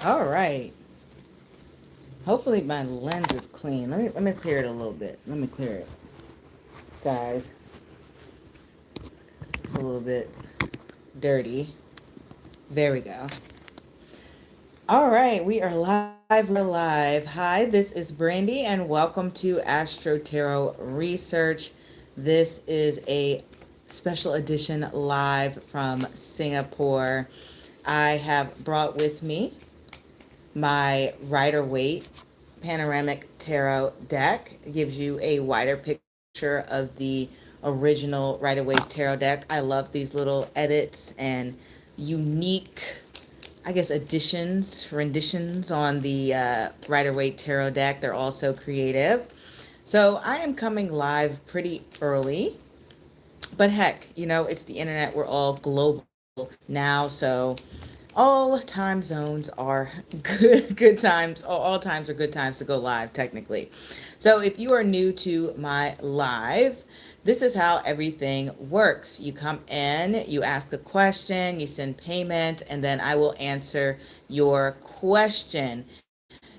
All right. Hopefully my lens is clean. Let me clear it a little bit. Let me clear it, guys. It's a little bit dirty. There we go. All right, we are live. We are live. Hi, this is Brandi, and welcome to Astro Tarot Research. This is a special edition live from Singapore. I have brought with me my Rider-Waite panoramic tarot deck. It gives you a wider picture of the original Rider-Waite tarot deck. I love these little edits and unique, I guess, renditions on the Rider-Waite tarot deck. They're also creative. So I am coming live pretty early, but heck, it's the internet. We're all global now, so all time zones are good times. All times are good times to go live, technically. So if you are new to my live, this is how everything works. You come in, you ask a question, you send payment, and then I will answer your question.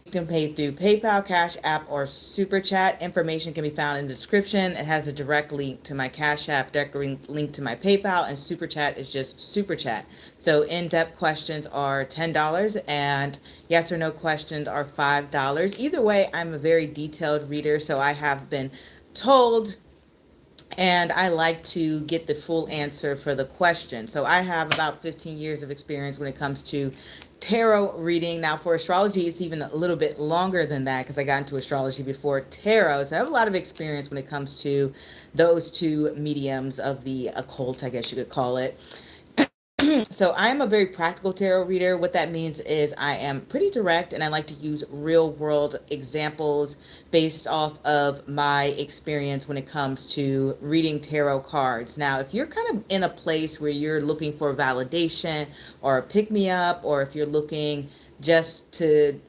You can pay through PayPal, Cash App, or Super Chat. Information can be found in the description. It has a direct link to my Cash App, direct link to my PayPal, and Super Chat is just Super Chat. So in-depth questions are $10, and yes or no questions are $5. Either way, I'm a very detailed reader, so I have been told, and I like to get the full answer for the question. So I have about 15 years of experience when it comes to tarot reading. Now for astrology, it's even a little bit longer than that because I got into astrology before tarot. So I have a lot of experience when it comes to those two mediums of the occult, I guess you could call it. So I am a very practical tarot reader. What that means is I am pretty direct and I like to use real world examples based off of my experience when it comes to reading tarot cards. Now, if you're kind of in a place where you're looking for validation or a pick me up, or if you're looking just to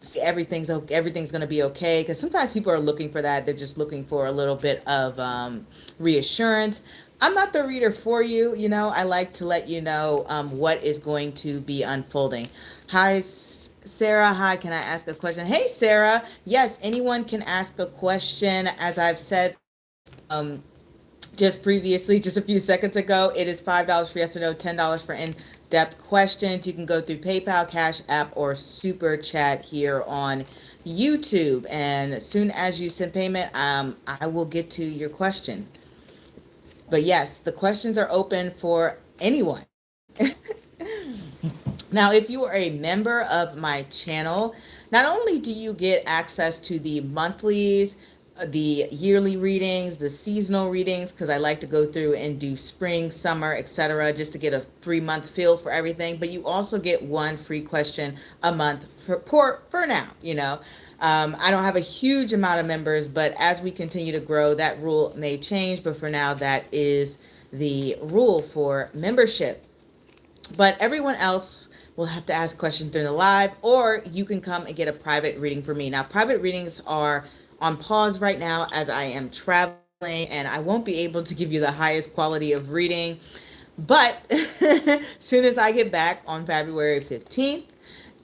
see everything's going to be okay, because sometimes people are looking for that. They're just looking for a little bit of reassurance. I'm not the reader for you. I like to let you know what is going to be unfolding. Hi, Sarah. Hi, can I ask a question? Hey, Sarah. Yes, anyone can ask a question. As I've said just previously, just a few seconds ago, it is $5 for yes or no, $10 for in-depth questions. You can go through PayPal, Cash App, or Super Chat here on YouTube. And as soon as you send payment, I will get to your question. But yes, the questions are open for anyone. Now, if you are a member of my channel, not only do you get access to the monthlies, the yearly readings, the seasonal readings, because I like to go through and do spring, summer, etc., just to get a 3-month feel for everything. But you also get one free question a month for now. I don't have a huge amount of members, but as we continue to grow, that rule may change. But for now, that is the rule for membership. But everyone else will have to ask questions during the live, or you can come and get a private reading for me. Now, private readings are on pause right now as I am traveling, and I won't be able to give you the highest quality of reading. But soon as I get back on February 15th,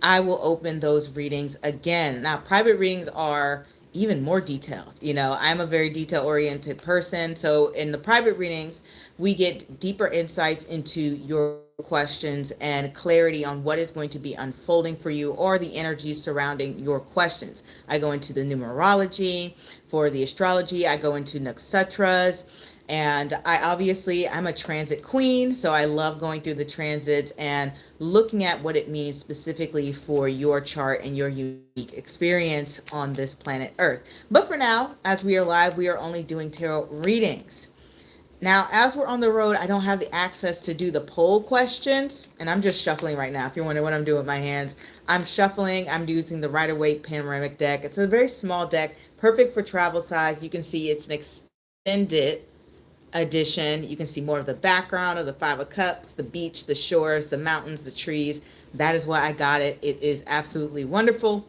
I will open those readings again. Now, private readings are even more detailed. I'm a very detail oriented person. So in the private readings, we get deeper insights into your questions and clarity on what is going to be unfolding for you or the energies surrounding your questions. I go into the numerology. For the astrology, I go into nakshatras. And I'm a transit queen, so I love going through the transits and looking at what it means specifically for your chart and your unique experience on this planet Earth. But for now, as we are live, we are only doing tarot readings. Now, as we're on the road, I don't have the access to do the poll questions, and I'm just shuffling right now. If you're wondering what I'm doing with my hands, I'm shuffling. I'm using the Rider-Waite panoramic deck. It's a very small deck, perfect for travel size. You can see it's an extended edition. You can see more of the background of the Five of Cups, the beach, the shores, the mountains, the trees. That is why I got it. It is absolutely wonderful.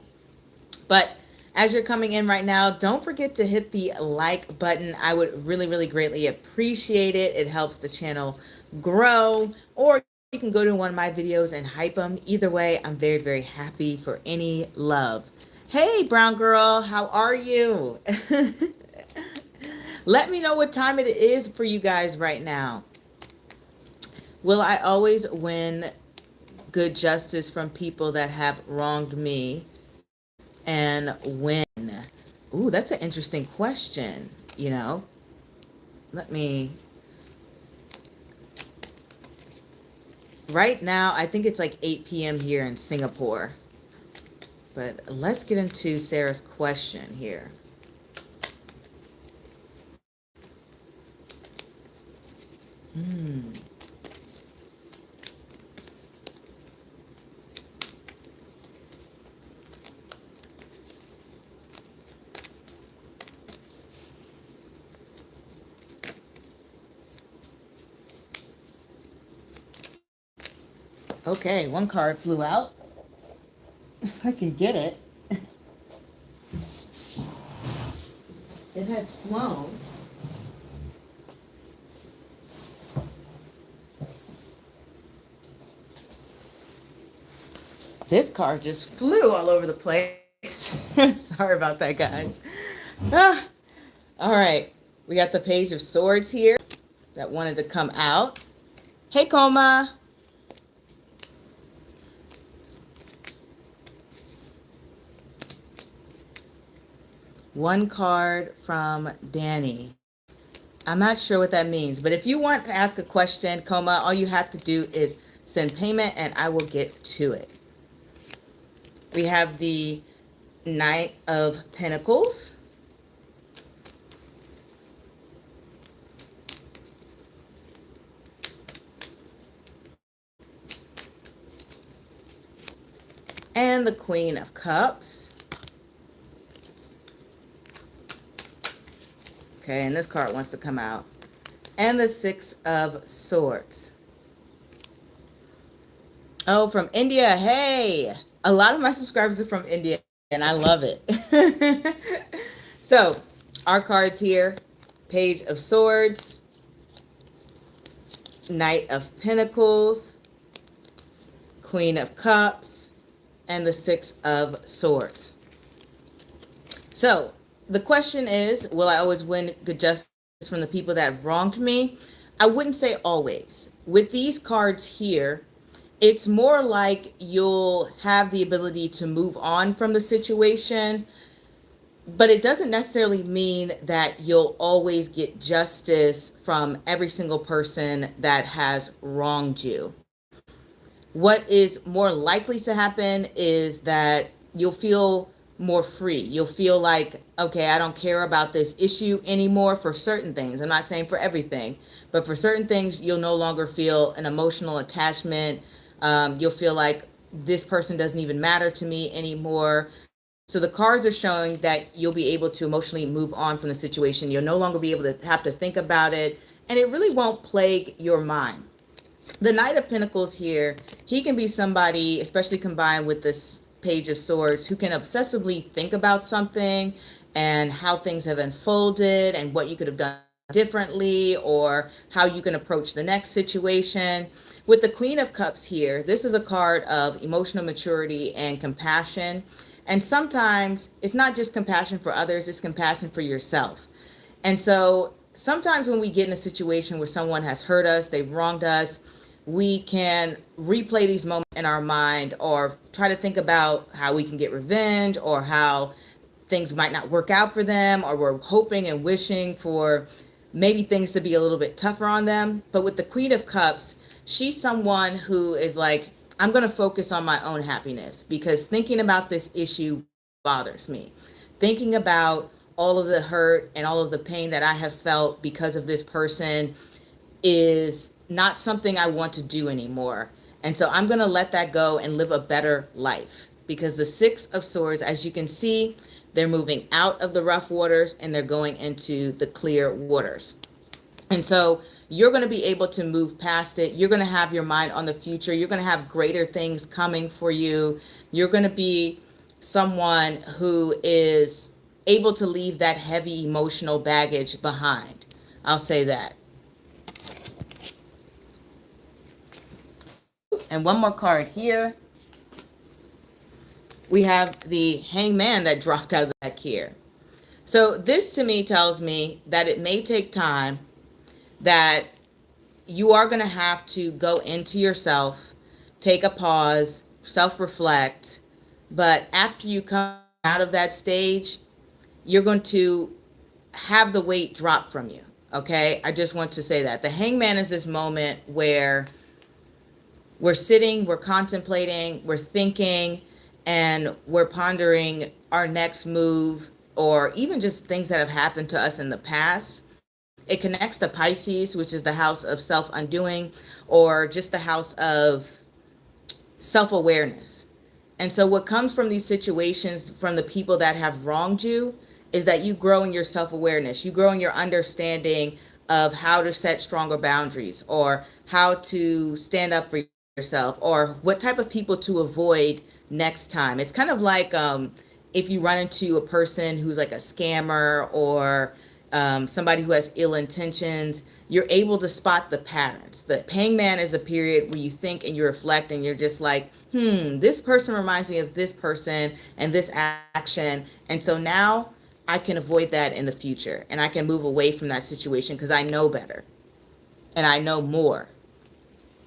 But as you're coming in right now, don't forget to hit the like button. I would really, really greatly appreciate it. It helps the channel grow. Or you can go to one of my videos and hype them. Either way, I'm very, very happy for any love. Hey, brown girl, how are you? Let me know what time it is for you guys right now. Will I always win good justice from people that have wronged me, and when? Ooh, that's an interesting question, you know. Let me... Right now, I think it's like 8 p.m. here in Singapore. But let's get into Sarah's question here. Okay, one card flew out. If I can get it. It has flown. This card just flew all over the place. Sorry about that, guys. Ah, all right, we got the Page of Swords here that wanted to come out. Hey, Coma. One card from Danny. I'm not sure what that means, but if you want to ask a question, Coma, all you have to do is send payment and I will get to it. We have the Knight of Pentacles. And the Queen of Cups. Okay, and this card wants to come out. And the Six of Swords. Oh, from India. Hey! A lot of my subscribers are from India, and I love it. So, our cards here. Page of Swords. Knight of Pentacles. Queen of Cups. And the Six of Swords. So, the question is, will I always win good justice from the people that have wronged me? I wouldn't say always. With these cards here, it's more like you'll have the ability to move on from the situation, but it doesn't necessarily mean that you'll always get justice from every single person that has wronged you. What is more likely to happen is that you'll feel more free. You'll feel like, okay, I don't care about this issue anymore for certain things. I'm not saying for everything, but for certain things, you'll no longer feel an emotional attachment. You'll feel like this person doesn't even matter to me anymore. So the cards are showing that you'll be able to emotionally move on from the situation. You'll no longer be able to have to think about it, and it really won't plague your mind. The Knight of Pentacles here, he can be somebody, especially combined with this Page of Swords, who can obsessively think about something and how things have unfolded and what you could have done differently or how you can approach the next situation. With the Queen of Cups here, this is a card of emotional maturity and compassion. And sometimes it's not just compassion for others, it's compassion for yourself. And so sometimes when we get in a situation where someone has hurt us, they've wronged us, we can replay these moments in our mind or try to think about how we can get revenge or how things might not work out for them, or we're hoping and wishing for maybe things to be a little bit tougher on them. But with the Queen of Cups, she's someone who is like, I'm going to focus on my own happiness because thinking about this issue bothers me. Thinking about all of the hurt and all of the pain that I have felt because of this person is not something I want to do anymore. And so I'm going to let that go and live a better life, because the Six of Swords, as you can see, they're moving out of the rough waters and they're going into the clear waters. And so you're going to be able to move past it. You're going to have your mind on the future. You're going to have greater things coming for you. You're going to be someone who is able to leave that heavy emotional baggage behind. I'll say that. And one more card here. We have the Hangman that dropped out of the deck here. So this to me tells me that it may take time, that you are going to have to go into yourself, take a pause, self-reflect. But after you come out of that stage, you're going to have the weight drop from you. Okay? I just want to say that. The Hangman is this moment where we're sitting, we're contemplating, we're thinking, and we're pondering our next move, or even just things that have happened to us in the past. It connects to Pisces, which is the house of self-undoing, or just the house of self-awareness. And so what comes from these situations, from the people that have wronged you, is that you grow in your self-awareness. You grow in your understanding of how to set stronger boundaries, or how to stand up for yourself, or what type of people to avoid next time. It's kind of like if you run into a person who's like a scammer, or somebody who has ill intentions, you're able to spot the patterns. The Hangman is a period where you think and you reflect, and you're just like, this person reminds me of this person and this action. And so now I can avoid that in the future, and I can move away from that situation because I know better and I know more.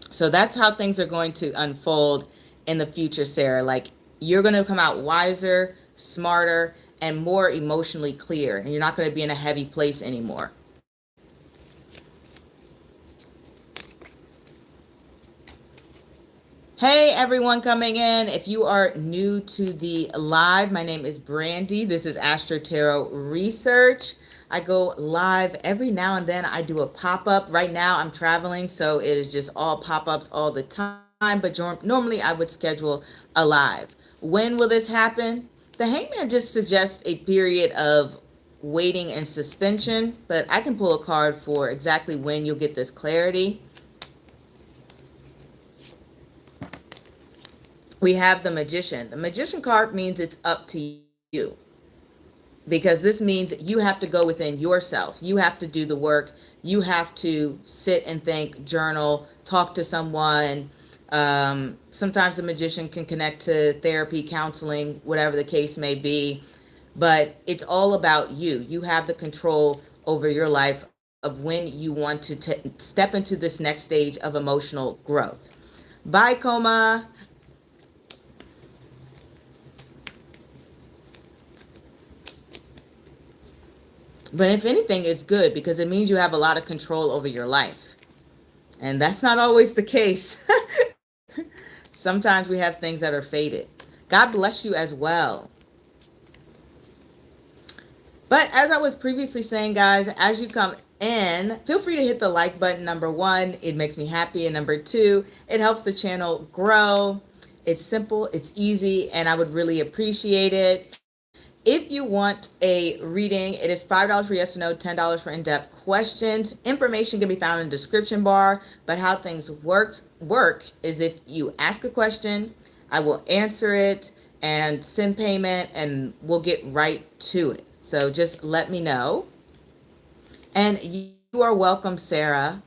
So that's how things are going to unfold in the future, Sarah. Like, you're going to come out wiser, smarter, and more emotionally clear. And you're not going to be in a heavy place anymore. Hey, everyone coming in. If you are new to the live, my name is Brandi. This is AstroTarotResearch. I go live every now and then. I do a pop-up. Right now, I'm traveling, so it is just all pop-ups all the time. But normally, I would schedule a live. When will this happen? The Hangman just suggests a period of waiting and suspension, but I can pull a card for exactly when you'll get this clarity. We have the Magician. The Magician card means it's up to you, because this means you have to go within yourself. You have to do the work. You have to sit and think, journal, talk to someone. Sometimes the Magician can connect to therapy, counseling, whatever the case may be. But it's all about you. You have the control over your life of when you want to step into this next stage of emotional growth. Bye, Coma. But if anything, it's good, because it means you have a lot of control over your life. And that's not always the case. Sometimes we have things that are fated. God bless you as well. But as I was previously saying, guys, as you come in, feel free to hit the like button. Number one, it makes me happy. And number two, it helps the channel grow. It's simple, it's easy, and I would really appreciate it. If you want a reading, it is $5 for yes or no, $10 for in-depth questions. Information can be found in the description bar, but how things work is if you ask a question, I will answer it and send payment, and we'll get right to it. So just let me know. And you are welcome, Sarah.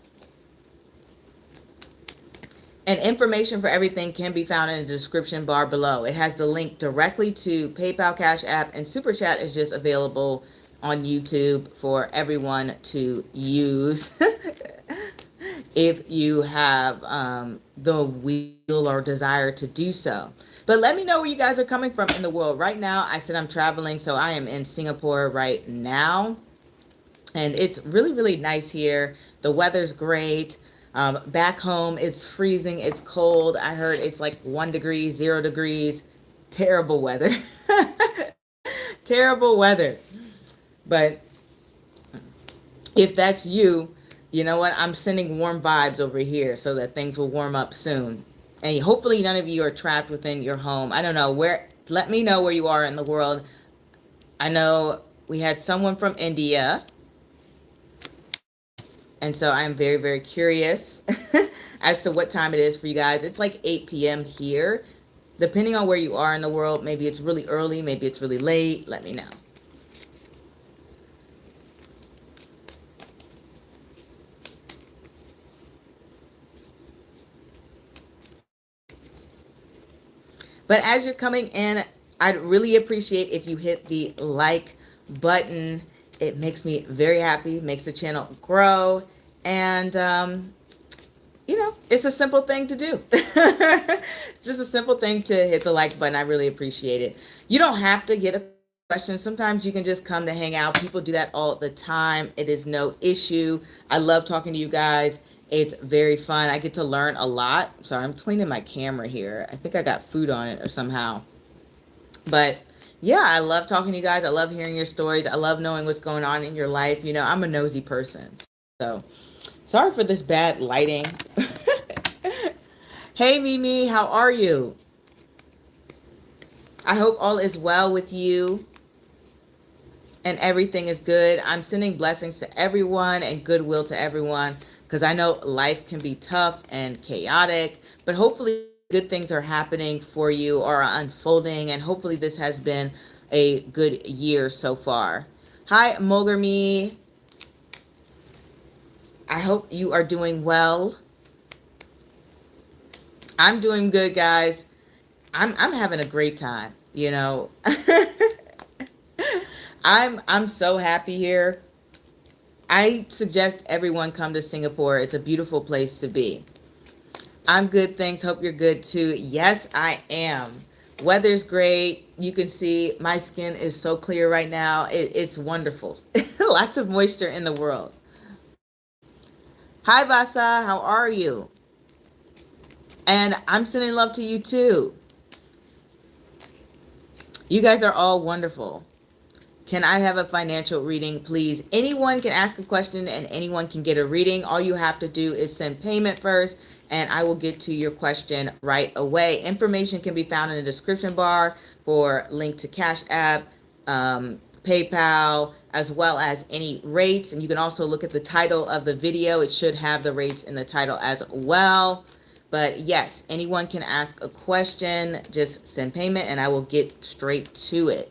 And information for everything can be found in the description bar below. It has the link directly to PayPal, Cash App, and Super Chat is just available on YouTube for everyone to use if you have the will or desire to do so. But let me know where you guys are coming from in the world. Right now, I said I'm traveling, so I am in Singapore right now. And it's really, really nice here. The weather's great. Back home, it's freezing. It's cold. I heard it's like 1 degree, 0 degrees. Terrible weather. Terrible weather. But if that's you, you know what? I'm sending warm vibes over here so that things will warm up soon. And hopefully none of you are trapped within your home. I don't know where. Let me know where you are in the world. I know we had someone from India. And so I'm very, very curious as to what time it is for you guys. It's like 8 p.m. here. Depending on where you are in the world, maybe it's really early, maybe it's really late. Let me know. But as you're coming in, I'd really appreciate if you hit the like button. It makes me very happy, makes the channel grow, and it's a simple thing to do. Just a simple thing to hit the like button. I really appreciate it. You don't have to get a question. Sometimes you can just come to hang out. People do that all the time. It is no issue. I love talking to you guys. It's very fun. I get to learn a lot. Sorry, I'm cleaning my camera here. I think I got food on it or somehow. But yeah, I love talking to you guys. I love hearing your stories. I love knowing what's going on in your life. I'm a nosy person. So sorry for this bad lighting. Hey, Mimi, how are you? I hope all is well with you and everything is good. I'm sending blessings to everyone and goodwill to everyone because I know life can be tough and chaotic, but hopefully good things are happening for you or are unfolding, and hopefully this has been a good year so far. Hi, Mogami. I hope you are doing well. I'm doing good, guys. I'm having a great time, I'm so happy here. I suggest everyone come to Singapore. It's a beautiful place to be. I'm good, thanks. Hope you're good too. Yes, I am. Weather's great. You can see my skin is so clear right now. It's wonderful. Lots of moisture in the world. Hi, Vasa. How are you? And I'm sending love to you too. You guys are all wonderful. Can I have a financial reading, please? Anyone can ask a question and anyone can get a reading. All you have to do is send payment first, and I will get to your question right away. Information can be found in the description bar for link to CashApp, PayPal, as well as any rates. And you can also look at the title of the video. It should have the rates in the title as well. But yes, anyone can ask a question. Just send payment and I will get straight to it.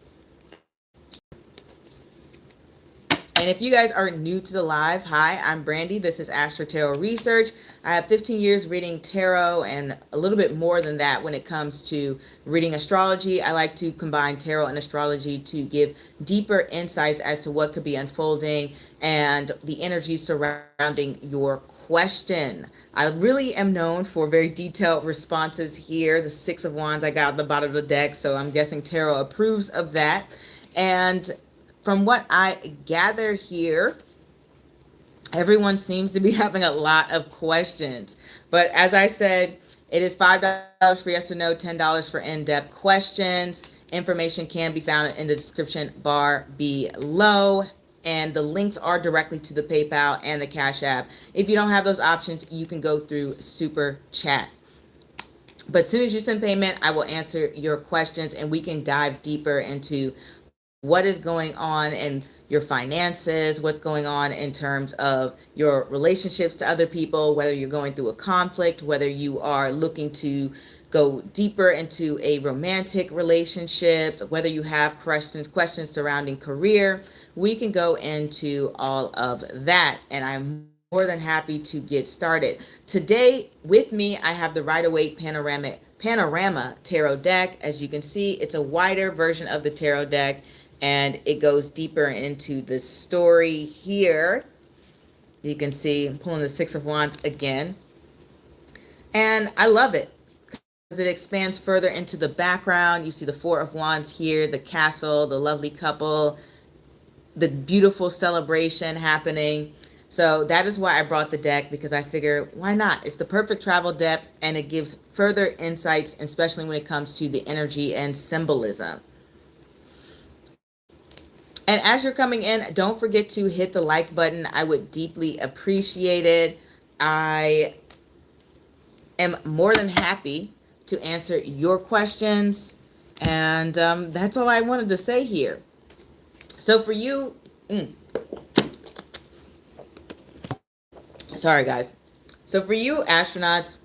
And if you guys are new to the live, hi, I'm Brandi. This is AstroTarotResearch. I have 15 years reading tarot and a little bit more than that when it comes to reading astrology. I like to combine tarot and astrology to give deeper insights as to what could be unfolding and the energy surrounding your question. I really am known for very detailed responses here. The Six of Wands I got at the bottom of the deck, so I'm guessing tarot approves of that. And from what I gather here, everyone seems to be having a lot of questions. But as I said, it is $5 for yes or no, $10 for in-depth questions. Information can be found in the description bar below. And the links are directly to the PayPal and the Cash App. If you don't have those options, you can go through Super Chat. But as soon as you send payment, I will answer your questions and we can dive deeper into what is going on in your finances, what's going on in terms of your relationships to other people, whether you're going through a conflict, whether you are looking to go deeper into a romantic relationship, whether you have questions surrounding career. We can go into all of that, and I'm more than happy to get started. Today with me, I have the Rider-Waite Panorama Tarot deck. As you can see, it's a wider version of the tarot deck, and it goes deeper into the story here. You can see I'm pulling the Six of Wands again. And I love it because it expands further into the background. You see the Four of Wands here, the castle, the lovely couple, the beautiful celebration happening. So that is why I brought the deck, because I figure, why not? It's the perfect travel deck, and it gives further insights, especially when it comes to the energy and symbolism. And as you're coming in, don't forget to hit the like button. I would deeply appreciate it. I am more than happy to answer your questions. And that's all I wanted to say here. So for you, sorry guys. So for you astronauts,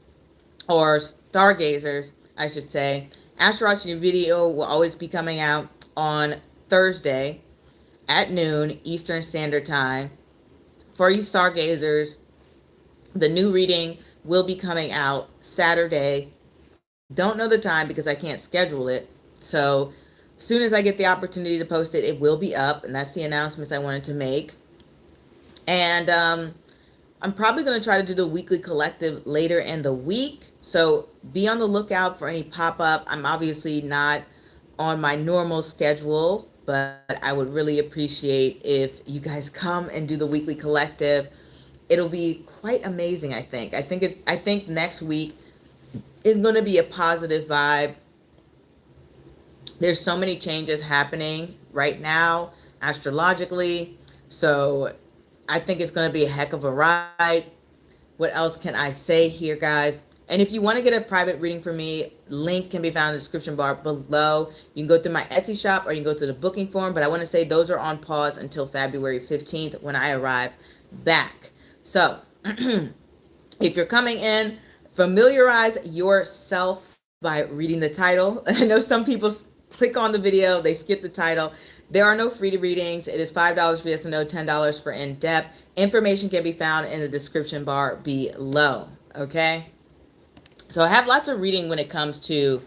or stargazers, I should say, Astrology video will always be coming out on Thursday at noon Eastern Standard Time. For you stargazers, the new reading will be coming out Saturday Don't know the time because I can't schedule it. So as soon as I get the opportunity to post it, it will be up. And that's the announcements I wanted to make. And I'm probably going to try to do the weekly collective later in the week. So be on the lookout for any pop up. I'm obviously not on my normal schedule, but I would really appreciate if you guys come and do the weekly collective. It'll be quite amazing, I think. I think next week is going to be a positive vibe. There's so many changes happening right now astrologically. So I think it's going to be a heck of a ride. What else can I say here, guys? And if you want to get a private reading from me, link can be found in the description bar below. You can go through my Etsy shop or you can go through the booking form. But I want to say those are on pause until February 15th when I arrive back. So if you're coming in, familiarize yourself by reading the title. I know some people click on the video, they skip the title. There are no free readings. It is $5 for yes and no, $10 for in-depth. Information can be found in the description bar below, okay? So I have lots of reading when it comes to,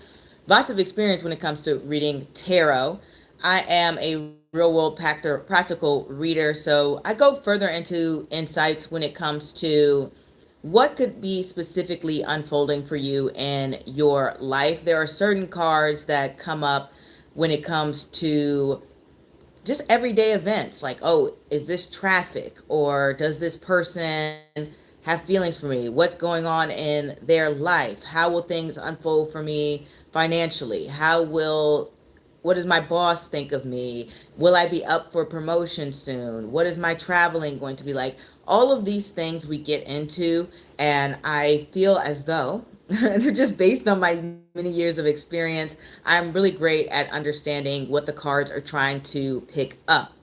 lots of experience when it comes to reading tarot. I am a real world practical reader, so I go further into insights when it comes to what could be specifically unfolding for you in your life. There are certain cards that come up when it comes to just everyday events, like, oh, is this traffic, or does this person have feelings for me? What's going on in their life? How will things unfold for me financially? What does my boss think of me? Will I be up for promotion soon? What is my traveling going to be like? All of these things we get into, and I feel as though, just based on my many years of experience, I'm really great at understanding what the cards are trying to pick up.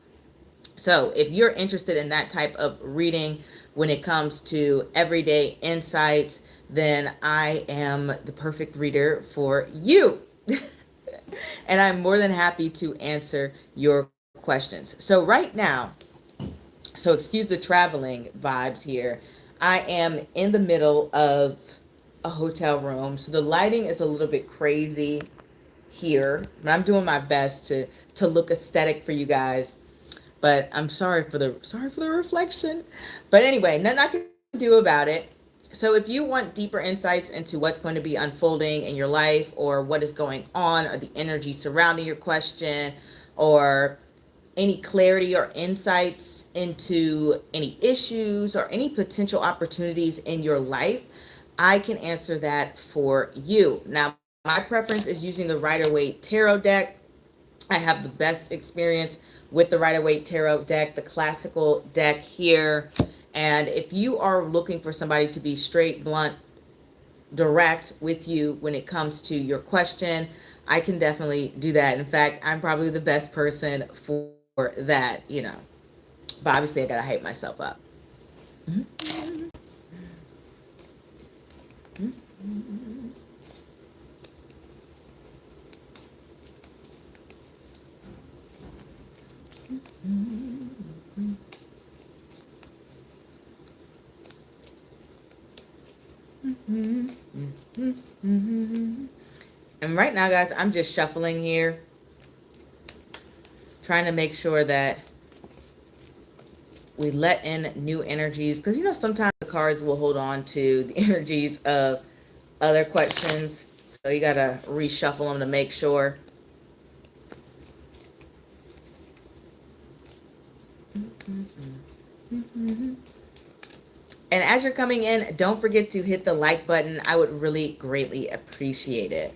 So if you're interested in that type of reading when it comes to everyday insights, then I am the perfect reader for you. And I'm more than happy to answer your questions. So right now, so excuse the traveling vibes here, I am in the middle of a hotel room. So the lighting is a little bit crazy here, but I'm doing my best to look aesthetic for you guys. But I'm sorry for the reflection. But anyway, nothing I can do about it. So if you want deeper insights into what's going to be unfolding in your life, or what is going on, or the energy surrounding your question, or any clarity or insights into any issues or any potential opportunities in your life, I can answer that for you. Now, my preference is using the Rider-Waite Tarot deck. I have the best experience with the Rider-Waite Tarot deck, the classical deck here. And if you are looking for somebody to be straight, blunt, direct with you when it comes to your question, I can definitely do that. In fact, I'm probably the best person for that, you know. But obviously, I gotta hype myself up. And right now, guys, I'm just shuffling here, trying to make sure that we let in new energies, because you know sometimes the cards will hold on to the energies of other questions, so you gotta reshuffle them to make sure. And as you're coming in, don't forget to hit the like button. I would really greatly appreciate it.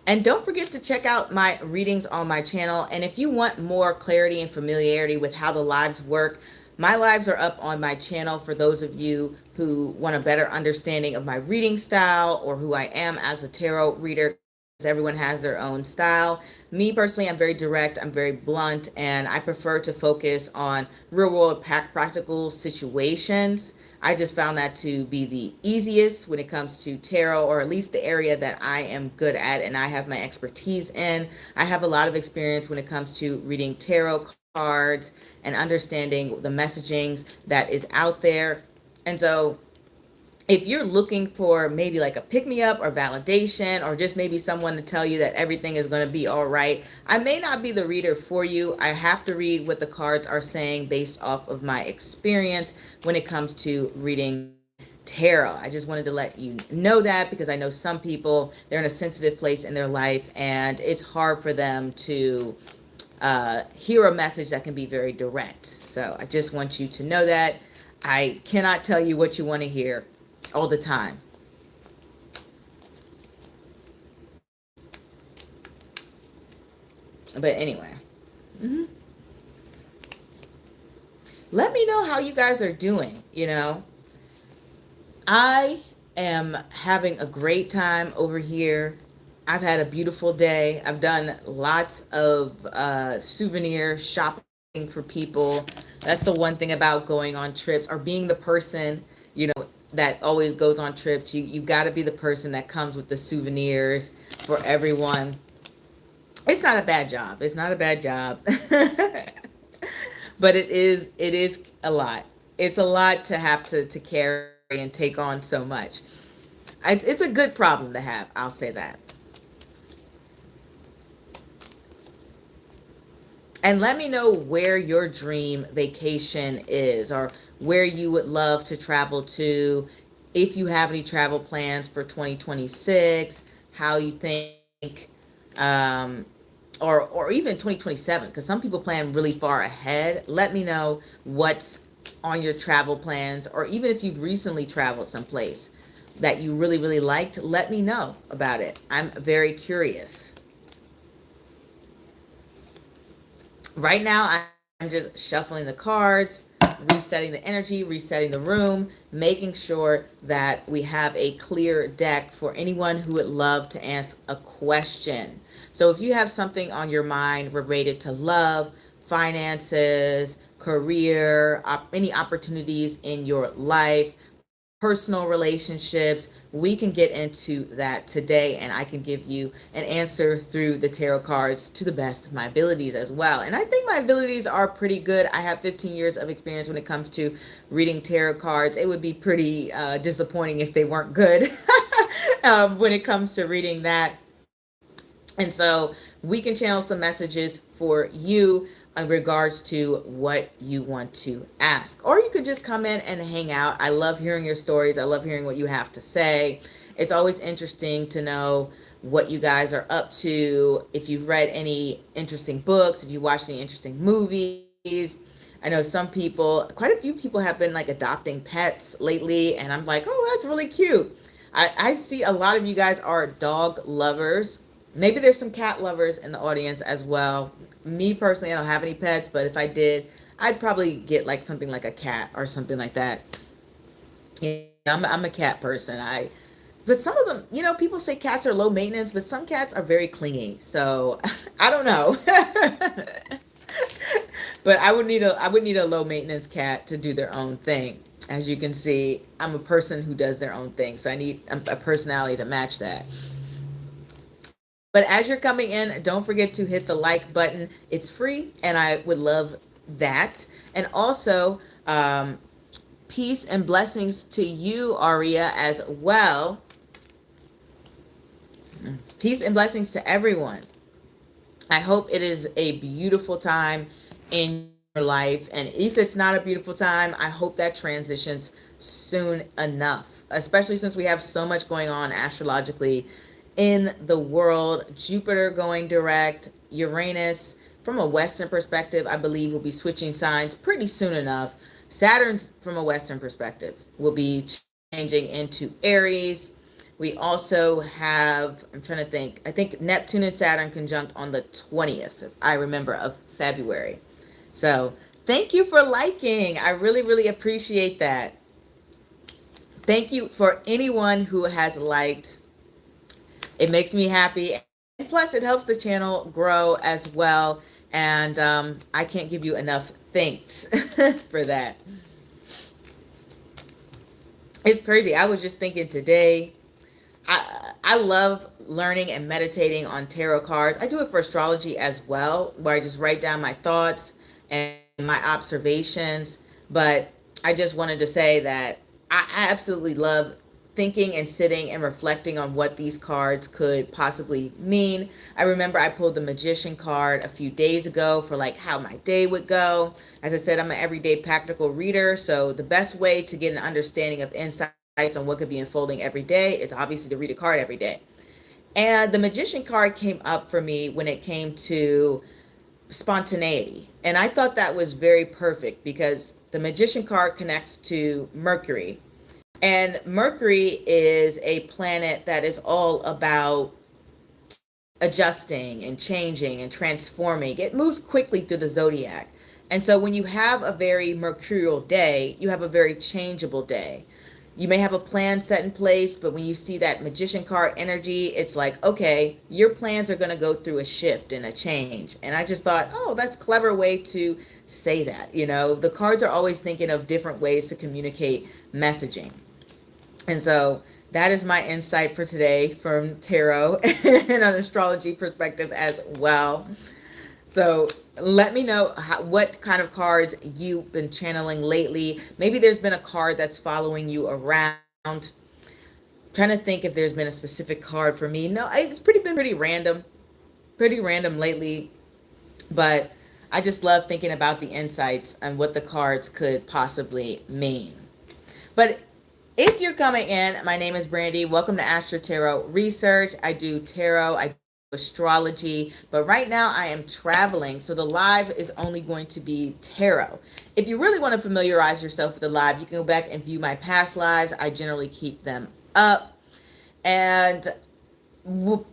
And don't forget to check out my readings on my channel. And if you want more clarity and familiarity with how the lives work, my lives are up on my channel for those of you who want a better understanding of my reading style or who I am as a tarot reader. everyone has their own style. Me personally, I'm very direct, I'm very blunt, and I prefer to focus on real world practical situations. I just found that to be the easiest when it comes to tarot, or at least the area that I am good at and I have my expertise in. I have a lot of experience when it comes to reading tarot cards and understanding the messagings that is out there. And so if you're looking for maybe like a pick me up or validation, or just maybe someone to tell you that everything is going to be all right, I may not be the reader for you. I have to read what the cards are saying based off of my experience when it comes to reading tarot. I just wanted to let you know that, because I know some people, they're in a sensitive place in their life and it's hard for them to hear a message that can be very direct. So I just want you to know that I cannot tell you what you want to hear all the time. But anyway, let me know how you guys are doing. I am having a great time over here. I've had a beautiful day. I've done lots of souvenir shopping for people. That's the one thing about going on trips, or being the person, that always goes on trips. You got to be the person that comes with the souvenirs for everyone. It's not a bad job. It's not a bad job. But it is a lot. It's a lot to have to carry and take on so much. It's a good problem to have. I'll say that. And let me know where your dream vacation is, or where you would love to travel to. If you have any travel plans for 2026, how you think, um, or even 2027, because some people plan really far ahead. Let me know what's on your travel plans, or even if you've recently traveled someplace that you really, really liked, let me know about it. I'm very curious. Right now, I'm just shuffling the cards, resetting the energy, resetting the room, making sure that we have a clear deck for anyone who would love to ask a question. So if you have something on your mind related to love, finances, career, any opportunities in your life, personal relationships, we can get into that today, and I can give you an answer through the tarot cards to the best of my abilities as well. And I think my abilities are pretty good. I have 15 years of experience when it comes to reading tarot cards. It would be pretty disappointing if they weren't good when it comes to reading that. And so we can channel some messages for you in regards to what you want to ask. Or you could just come in and hang out. I love hearing your stories. I love hearing what you have to say. It's always interesting to know what you guys are up to. If you've read any interesting books, if you watched any interesting movies. I know some people, quite a few people have been like adopting pets lately. And I'm like, oh, that's really cute. I see a lot of you guys are dog lovers. Maybe there's some cat lovers in the audience as well. Me personally, I don't have any pets, but if I did, I'd probably get like something like a cat or something like that. Yeah, I'm a cat person. But some of them, people say cats are low maintenance, but some cats are very clingy. So I don't know. But I would need a low maintenance cat to do their own thing. As you can see, I'm a person who does their own thing, so I need a personality to match that. But as you're coming in, don't forget to hit the like button. It's free, and I would love that. And also, peace and blessings to you, Aria, as well. Peace and blessings to everyone. I hope it is a beautiful time in your life. And if it's not a beautiful time, I hope that transitions soon enough, especially since we have so much going on astrologically in the world. Jupiter going direct, Uranus, from a Western perspective, I believe will be switching signs pretty soon enough. Saturn, from a Western perspective, will be changing into Aries. We also have, I'm trying to think, I think Neptune and Saturn conjunct on the 20th, if I remember, of February. So thank you for liking. I really, really appreciate that. Thank you for anyone who has liked. It makes me happy. plus it helps the channel grow as well. And I can't give you enough thanks for that. It's crazy. I was just thinking today, I love learning and meditating on tarot cards. I do it for astrology as well, where I just write down my thoughts and my observations. But I just wanted to say that I absolutely love thinking and sitting and reflecting on what these cards could possibly mean. I remember I pulled the Magician card a few days ago for like how my day would go. As I said, I'm an everyday practical reader, so the best way to get an understanding of insight on what could be unfolding every day is obviously to read a card every day. And the Magician card came up for me when it came to spontaneity. And I thought that was very perfect because the Magician card connects to Mercury. And Mercury is a planet that is all about adjusting and changing and transforming. It moves quickly through the zodiac. And so when you have a very mercurial day, you have a very changeable day. You may have a plan set in place, but when you see that Magician card energy, it's like, okay, your plans are going to go through a shift and a change. And I just thought, oh, that's a clever way to say that. You know, the cards are always thinking of different ways to communicate messaging. And so that is my insight for today from tarot and an astrology perspective as well. So let me know what kind of cards you've been channeling lately. Maybe there's been a card that's following you around. I'm trying to think if there's been a specific card for me. No, it's been pretty random lately. But I just love thinking about the insights and what the cards could possibly mean. But if you're coming in, my name is Brandi. Welcome to AstroTarotResearch. I do tarot, I do astrology, but right now I am traveling, so the live is only going to be tarot. If you really want to familiarize yourself with the live, you can go back and view my past lives. I generally keep them up. And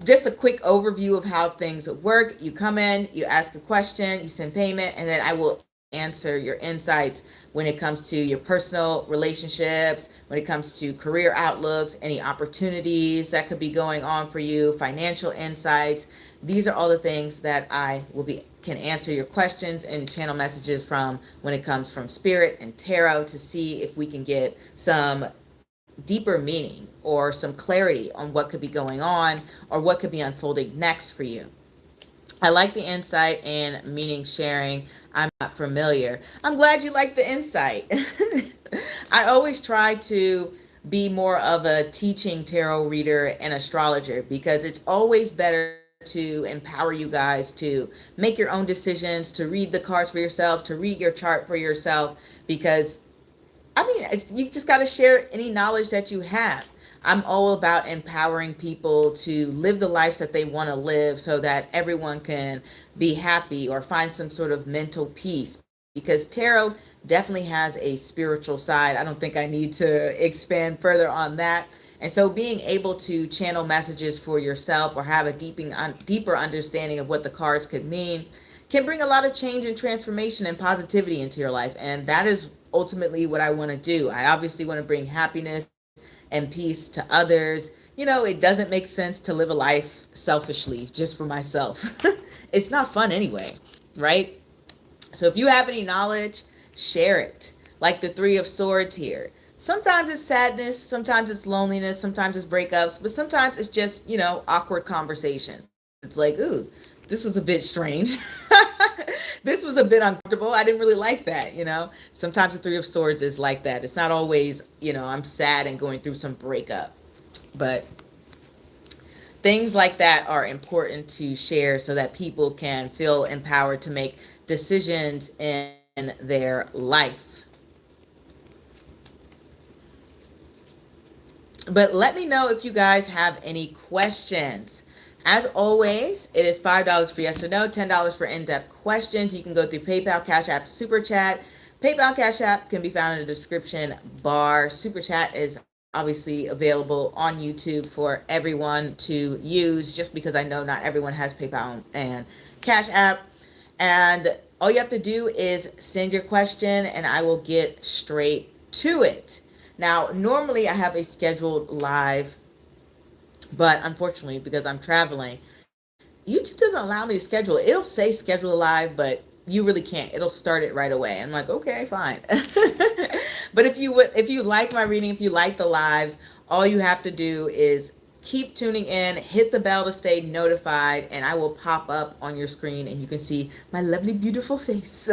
just a quick overview of how things work. You come in, you ask a question, you send payment, and then I will answer your insights when it comes to your personal relationships, when it comes to career outlooks, any opportunities that could be going on for you, financial insights. These are all the things that I can answer your questions and channel messages from when it comes from spirit and tarot to see if we can get some deeper meaning or some clarity on what could be going on or what could be unfolding next for you. I like the insight and meaning sharing. I'm not familiar. I'm glad you like the insight. I always try to be more of a teaching tarot reader and astrologer because it's always better to empower you guys to make your own decisions, to read the cards for yourself, to read your chart for yourself, because you just got to share any knowledge that you have. I'm all about empowering people to live the lives that they want to live so that everyone can be happy or find some sort of mental peace. Because tarot definitely has a spiritual side. I don't think I need to expand further on that. And so being able to channel messages for yourself or have a deeper understanding of what the cards could mean can bring a lot of change and transformation and positivity into your life. And that is ultimately what I want to do. I obviously want to bring happiness and peace to others. You know, it doesn't make sense to live a life selfishly just for myself. It's not fun anyway, right? So if you have any knowledge, share it. Like the Three of Swords here. Sometimes it's sadness, sometimes it's loneliness, sometimes it's breakups, but sometimes it's just, awkward conversation. It's like, ooh, this was a bit strange. This was a bit uncomfortable. I didn't really like that, Sometimes the Three of Swords is like that. It's not always, I'm sad and going through some breakup. But things like that are important to share so that people can feel empowered to make decisions in their life. But let me know if you guys have any questions. As always, it is $5 for yes or no, $10 for in-depth questions. You can go through PayPal, Cash App, Super Chat. PayPal, Cash App can be found in the description bar. Super Chat is obviously available on YouTube for everyone to use, just because I know not everyone has PayPal and Cash App. And all you have to do is send your question and I will get straight to it. Now, normally I have a scheduled live, but unfortunately, because I'm traveling, YouTube doesn't allow me to schedule it. It'll say schedule a live, but you really can't. It'll start it right away. I'm like, okay, fine. But if you like my reading, if you like the lives, all you have to do is keep tuning in, hit the bell to stay notified, and I will pop up on your screen and you can see my lovely, beautiful face.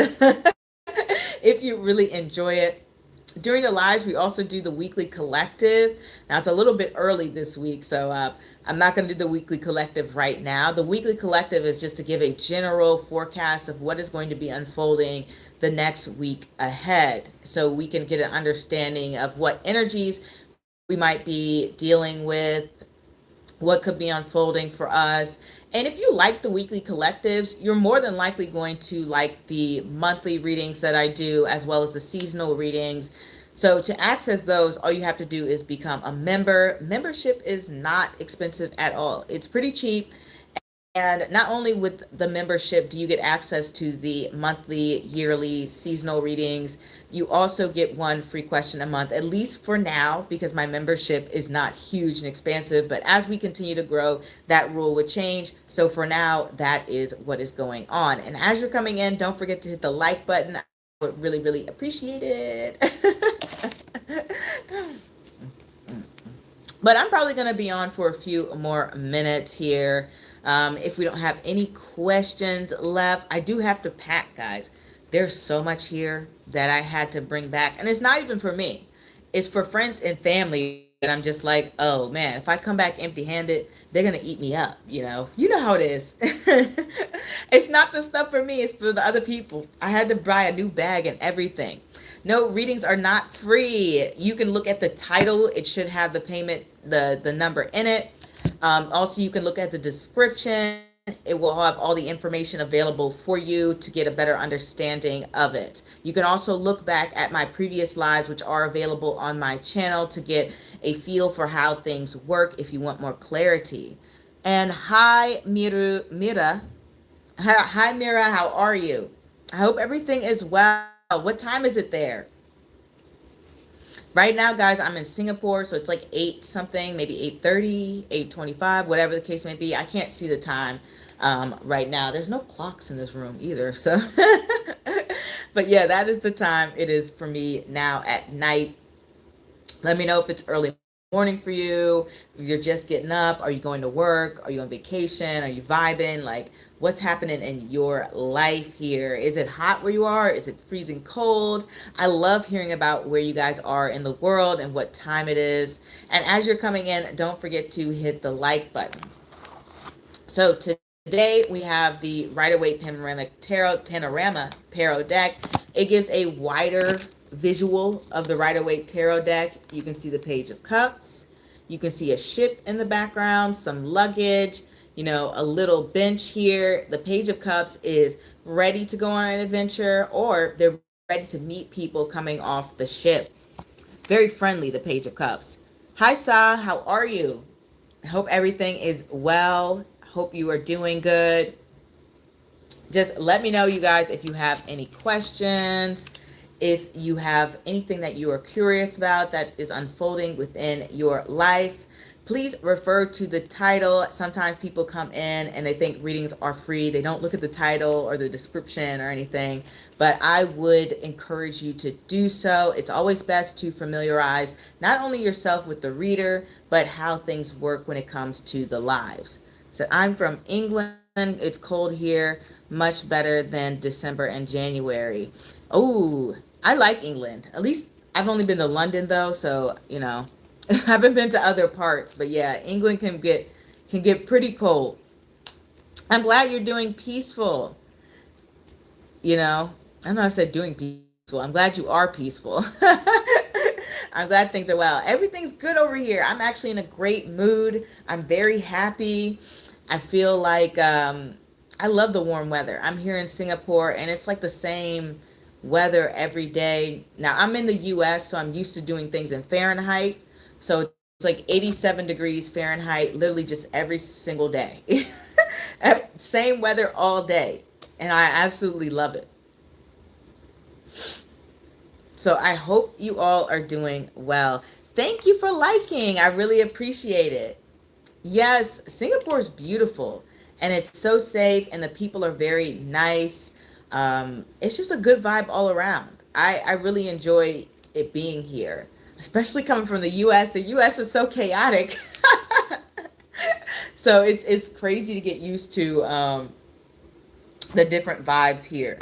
If you really enjoy it. During the lives, we also do the weekly collective. Now, it's a little bit early this week, so I'm not going to do the weekly collective right now. The weekly collective is just to give a general forecast of what is going to be unfolding the next week ahead, so we can get an understanding of what energies we might be dealing with, what could be unfolding for us. And if you like the weekly collectives, you're more than likely going to like the monthly readings that I do, as well as the seasonal readings. So to access those, all you have to do is become a member. Membership is not expensive at all. It's pretty cheap. And not only with the membership do you get access to the monthly, yearly, seasonal readings, you also get one free question a month, at least for now, because my membership is not huge and expansive. But as we continue to grow, that rule would change. So for now, that is what is going on. And as you're coming in, don't forget to hit the like button. I would really, really appreciate it. But I'm probably going to be on for a few more minutes here. If we don't have any questions left, I do have to pack, guys. There's so much here that I had to bring back. And it's not even for me. It's for friends and family. And I'm just like, oh man, if I come back empty-handed, they're going to eat me up. You know how it is. It's not the stuff for me. It's for the other people. I had to buy a new bag and everything. No, readings are not free. You can look at the title. It should have the payment, the number in it. Also, you can look at the description. It will have all the information available for you to get a better understanding of it. You can also look back at my previous lives, which are available on my channel, to get a feel for how things work if you want more clarity. And hi, Mira. Hi, Mira. How are you? I hope everything is well. What time is it there? Right now, guys, I'm in Singapore, so it's like 8 something, maybe 8:30, 8:25, whatever the case may be. I can't see the time right now. There's no clocks in this room either, so. But yeah, that is the time it is for me now at night. Let me know if it's early morning for you. If you're just getting up, are you going to work? Are you on vacation? Are you vibing? Like, what's happening in your life here? Is it hot where you are? Is it freezing cold? I love hearing about where you guys are in the world and what time it is. And as you're coming in, don't forget to hit the like button. So today we have the Rider-Waite Panoramic Tarot deck. It gives a wider visual of the Rider-Waite Tarot deck. You can see the Page of Cups. You can see a ship in the background, some luggage, a little bench here. The Page of Cups is ready to go on an adventure, or they're ready to meet people coming off the ship. Very friendly, the Page of Cups. Hi, Sa. How are you? I hope everything is well. Hope you are doing good. Just let me know, you guys, if you have any questions. If you have anything that you are curious about that is unfolding within your life, please refer to the title. Sometimes people come in and they think readings are free. They don't look at the title or the description or anything, but I would encourage you to do so. It's always best to familiarize not only yourself with the reader, but how things work when it comes to the lives. So I'm from England. It's cold here, much better than December and January. Oh, I like England. At least I've only been to London though, so I haven't been to other parts. But yeah, England can get pretty cold. I'm glad you're doing peaceful. I don't know if I said doing peaceful. I'm glad you are peaceful. I'm glad things are well. Everything's good over here. I'm actually in a great mood. I'm very happy. I feel like I love the warm weather. I'm here in Singapore, and it's like the same weather every day. Now, I'm in the US, so I'm used to doing things in Fahrenheit. So it's like 87 degrees Fahrenheit, literally just every single day. Same weather all day. And I absolutely love it. So I hope you all are doing well. Thank you for liking. I really appreciate it. Yes, Singapore is beautiful. And it's so safe, and the people are very nice. It's just a good vibe all around. I really enjoy it being here, especially coming from the US. The US is so chaotic. So it's crazy to get used to the different vibes here.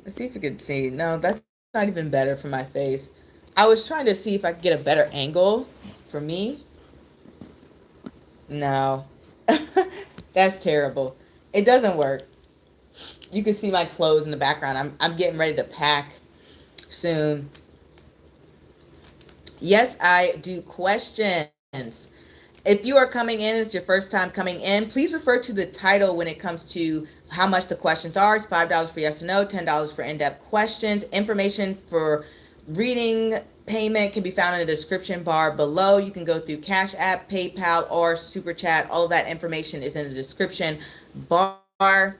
Let's see if you can see. No, that's not even better for my face. I was trying to see if I could get a better angle for me. No. That's terrible. It doesn't work. You can see my clothes in the background. I'm getting ready to pack soon. Yes, I do questions. If you are coming in, it's your first time coming in, please refer to the title when it comes to how much the questions are. It's $5 for yes or no, $10 for in-depth questions. Information for reading payment can be found in the description bar below. You can go through Cash App, PayPal, or Super Chat. All of that information is in the description bar.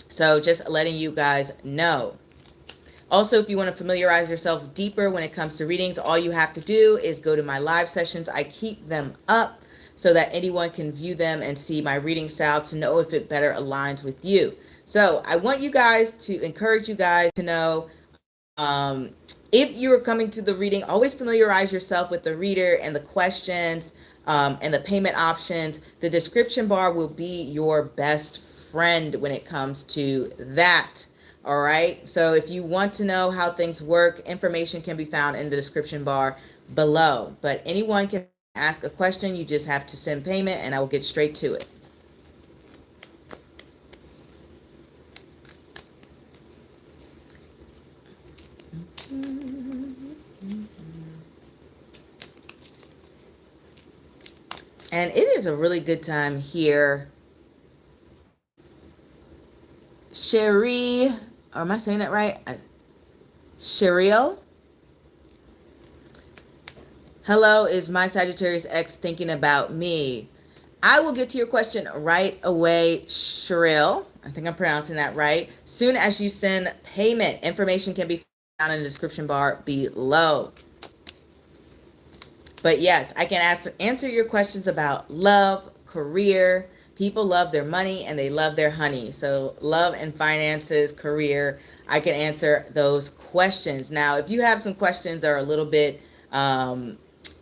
So just letting you guys know. Also, if you want to familiarize yourself deeper when it comes to readings, all you have to do is go to my live sessions. I keep them up so that anyone can view them and see my reading style to know if it better aligns with you. So I want you guys to encourage you guys to know, if you're coming to the reading, always familiarize yourself with the reader and the questions, and the payment options. The description bar will be your best friend when it comes to that. All right. So if you want to know how things work, information can be found in the description bar below. But anyone can ask a question. You just have to send payment and I will get straight to it. And it is a really good time here. Sherry, or am I saying that right? Sheriel? Hello, is my Sagittarius ex thinking about me? I will get to your question right away, Sheriel. I think I'm pronouncing that right. Soon as you send payment, information can be found in the description bar below. But yes, I can answer your questions about love, career. People love their money and they love their honey. So love and finances, career, I can answer those questions. Now, if you have some questions that are a little bit, I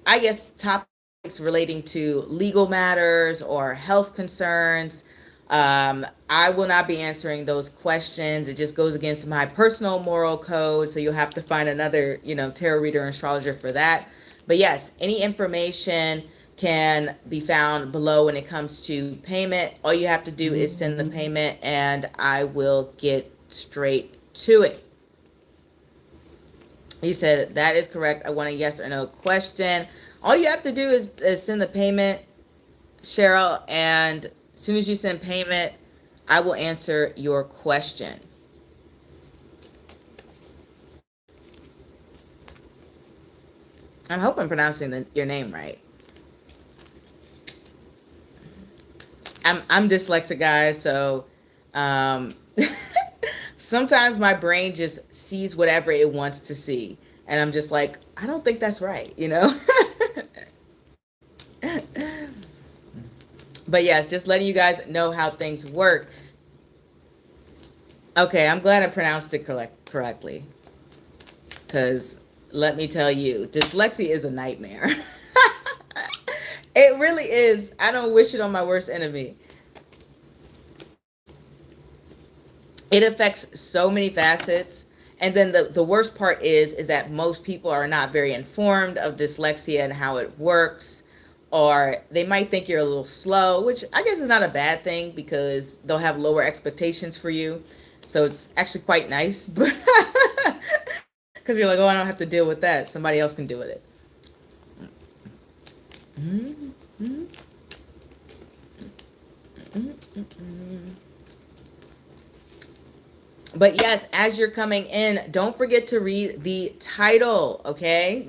guess, topics relating to legal matters or health concerns, I will not be answering those questions. It just goes against my personal moral code. So you'll have to find another, tarot reader and astrologer for that. But yes, any information can be found below when it comes to payment. All you have to do is send the payment and I will get straight to it. You said that is correct. I want a yes or no question. All you have to do is send the payment, Cheryl, and as soon as you send payment, I will answer your question. I hope I'm pronouncing your name right. I'm dyslexic, guys, so sometimes my brain just sees whatever it wants to see, and I'm just like, I don't think that's right, But yes, just letting you guys know how things work. Okay, I'm glad I pronounced it correctly, because let me tell you, dyslexia is a nightmare. It really is. I don't wish it on my worst enemy. It affects so many facets. And then the worst part is that most people are not very informed of dyslexia and how it works. Or they might think you're a little slow, which I guess is not a bad thing because they'll have lower expectations for you. So it's actually quite nice. But because you're like, oh, I don't have to deal with that. Somebody else can deal with it. But yes, as you're coming in, don't forget to read the title, okay?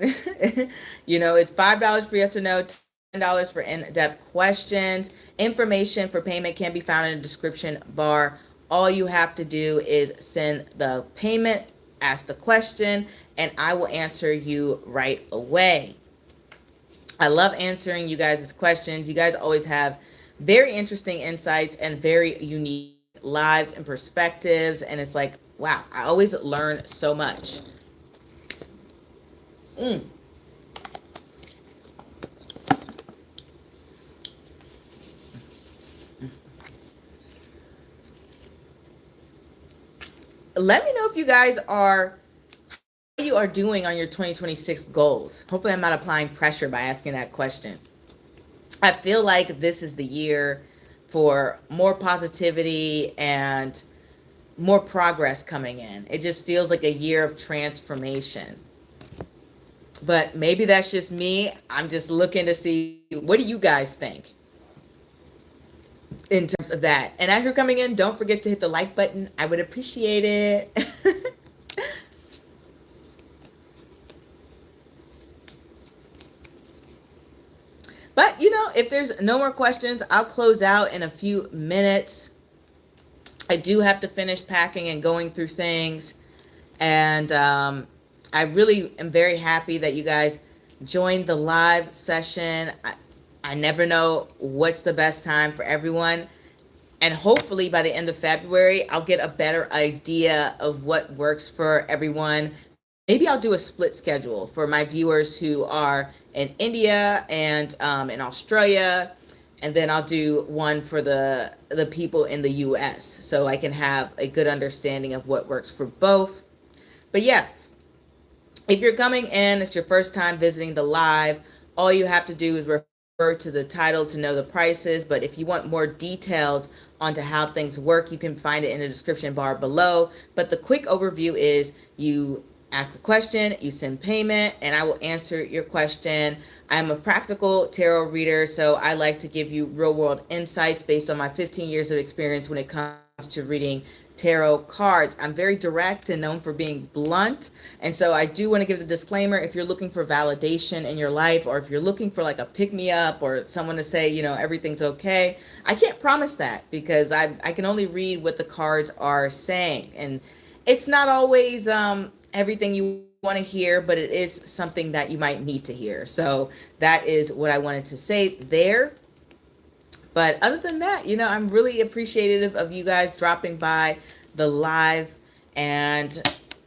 It's $5 for yes or no, $10 for in-depth questions. Information for payment can be found in the description bar. All you have to do is send the payment, ask the question, and I will answer you right away. I love answering you guys' questions. You guys always have very interesting insights and very unique lives and perspectives. And it's like, wow, I always learn so much. Mm. Let me know if you are doing on your 2026 goals. Hopefully I'm not applying pressure by asking that question. I feel like this is the year for more positivity and more progress coming in. It just feels like a year of transformation. But maybe that's just me. I'm just looking to see, what do you guys think in terms of that? And as you're coming in, don't forget to hit the like button. I would appreciate it. But, if there's no more questions, I'll close out in a few minutes. I do have to finish packing and going through things. And I really am very happy that you guys joined the live session. I never know what's the best time for everyone. And hopefully by the end of February, I'll get a better idea of what works for everyone. Maybe I'll do a split schedule for my viewers who are in India and in Australia, and then I'll do one for the people in the US, so I can have a good understanding of what works for both. But yes, if you're coming in, it's your first time visiting the live, all you have to do is refer to the title to know the prices. But if you want more details onto how things work, you can find it in the description bar below. But the quick overview is, you ask a question, you send payment, and I will answer your question. I'm a practical tarot reader, so I like to give you real world insights based on my 15 years of experience when it comes to reading tarot cards. I'm very direct and known for being blunt. And so I do want to give the disclaimer: if you're looking for validation in your life, or if you're looking for like a pick me up or someone to say, everything's okay, I can't promise that, because I can only read what the cards are saying. And it's not always everything you want to hear, but it is something that you might need to hear. So that is what I wanted to say there. But other than that, I'm really appreciative of you guys dropping by the live and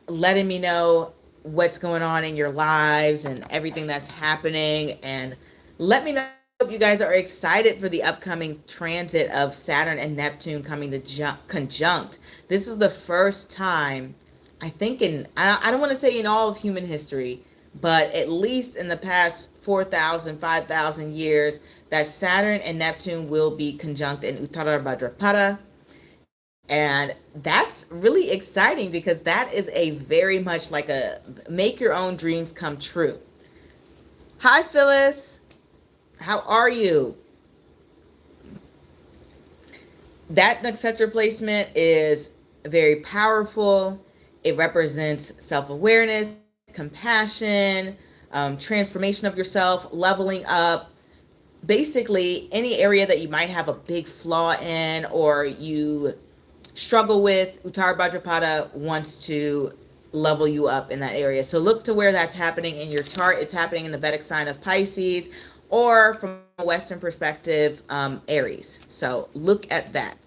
letting me know what's going on in your lives and everything that's happening. And let me know if you guys are excited for the upcoming transit of Saturn and Neptune coming to conjunct. This is the first time, I think, I don't want to say in all of human history, but at least in the past 4,000, 5,000 years, that Saturn and Neptune will be conjunct in Uttara Bhadrapada. And that's really exciting, because that is a very much like a make your own dreams come true. Hi, Phyllis. How are you? That nakshatra placement is very powerful. It represents self-awareness, compassion, transformation of yourself, leveling up. Basically, any area that you might have a big flaw in or you struggle with, Uttara Bhadrapada wants to level you up in that area. So look to where that's happening in your chart. It's happening in the Vedic sign of Pisces, or from a Western perspective, Aries. So look at that.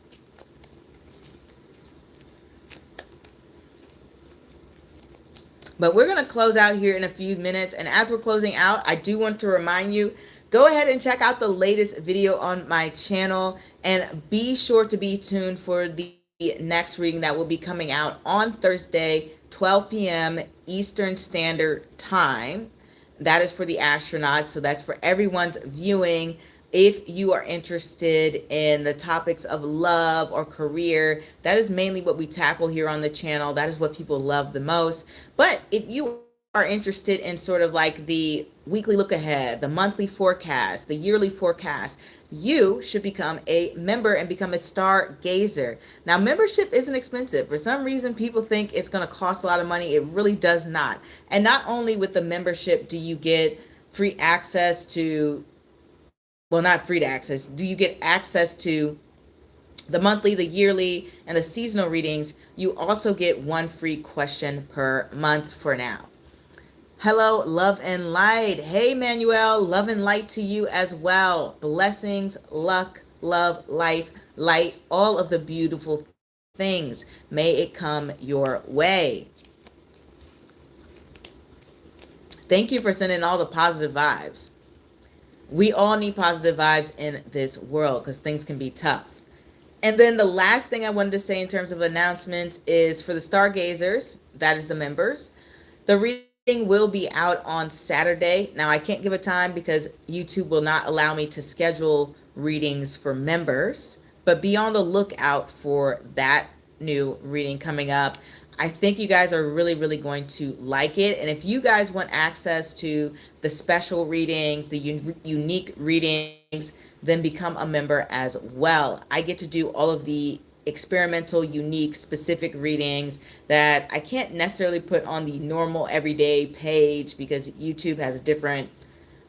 But we're going to close out here in a few minutes. And as we're closing out, I do want to remind you, go ahead and check out the latest video on my channel. And be sure to be tuned for the next reading that will be coming out on Thursday, 12 p.m. Eastern Standard Time. That is for the astronauts. So that's for everyone's viewing. If you are interested in the topics of love or career, that is mainly what we tackle here on the channel. That is what people love the most. But if you are interested in sort of like the weekly look ahead, the monthly forecast, the yearly forecast, you should become a member and become a star gazer. Now, membership isn't expensive. For some reason, people think it's going to cost a lot of money. It really does not. And not only with the membership do you get free access to, well, not free to access, do you get access to the monthly, the yearly, and the seasonal readings. You also get one free question per month for now. Hello, love and light. Hey, Manuel, love and light to you as well. Blessings, luck, love, life, light, all of the beautiful things. May it come your way. Thank you for sending all the positive vibes. We all need positive vibes in this world because things can be tough. And then the last thing I wanted to say in terms of announcements is for the stargazers, that is the members, the reading will be out on Saturday. Now, I can't give a time because YouTube will not allow me to schedule readings for members, but be on the lookout for that new reading coming up. I think you guys are really, really going to like it. And if you guys want access to the special readings, the unique readings, then become a member as well. I get to do all of the experimental, unique, specific readings that I can't necessarily put on the normal everyday page because YouTube has a different,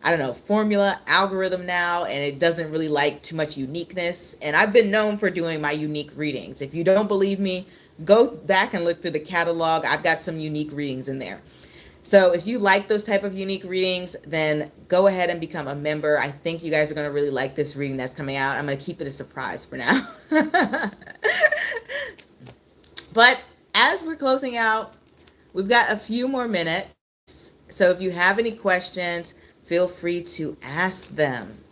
I don't know, formula, algorithm now, and it doesn't really like too much uniqueness. And I've been known for doing my unique readings. If you don't believe me, go back and look through the catalog. I've got some unique readings in there. So if you like those type of unique readings, then go ahead and become a member. I think you guys are going to really like this reading that's coming out. I'm going to keep it a surprise for now. But as we're closing out, we've got a few more minutes. So if you have any questions, feel free to ask them.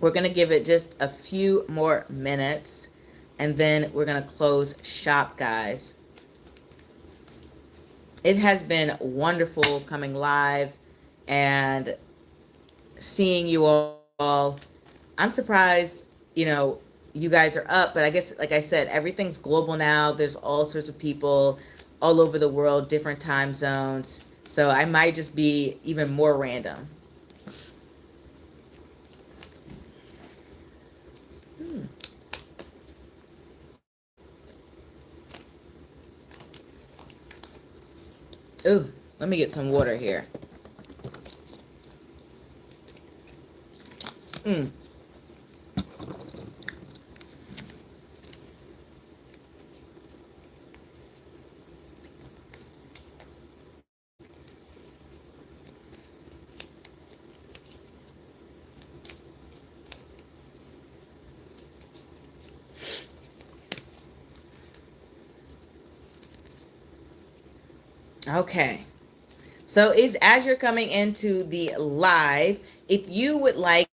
We're going to give it just a few more minutes, and then we're going to close shop, guys. It has been wonderful coming live and seeing you all. I'm surprised, you guys are up, but I guess, like I said, everything's global now. There's all sorts of people all over the world, different time zones. So I might just be even more random. Ooh, let me get some water here. Okay. So as you're coming into the live, if you would like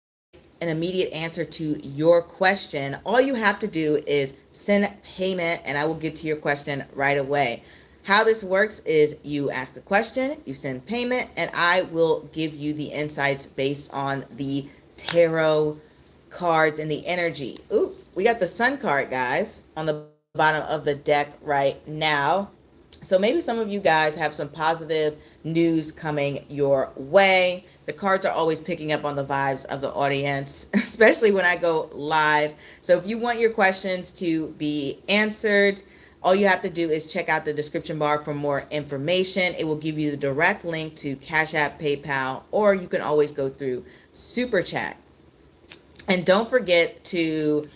an immediate answer to your question, all you have to do is send payment and I will get to your question right away. How this works is you ask a question, you send payment, and I will give you the insights based on the tarot cards and the energy. Ooh, we got the sun card, guys, on the bottom of the deck right now. So maybe some of you guys have some positive news coming your way. The cards are always picking up on the vibes of the audience, especially when I go live. So if you want your questions to be answered, all you have to do is check out the description bar for more information. It will give you the direct link to CashApp, PayPal, or you can always go through Super Chat. And don't forget to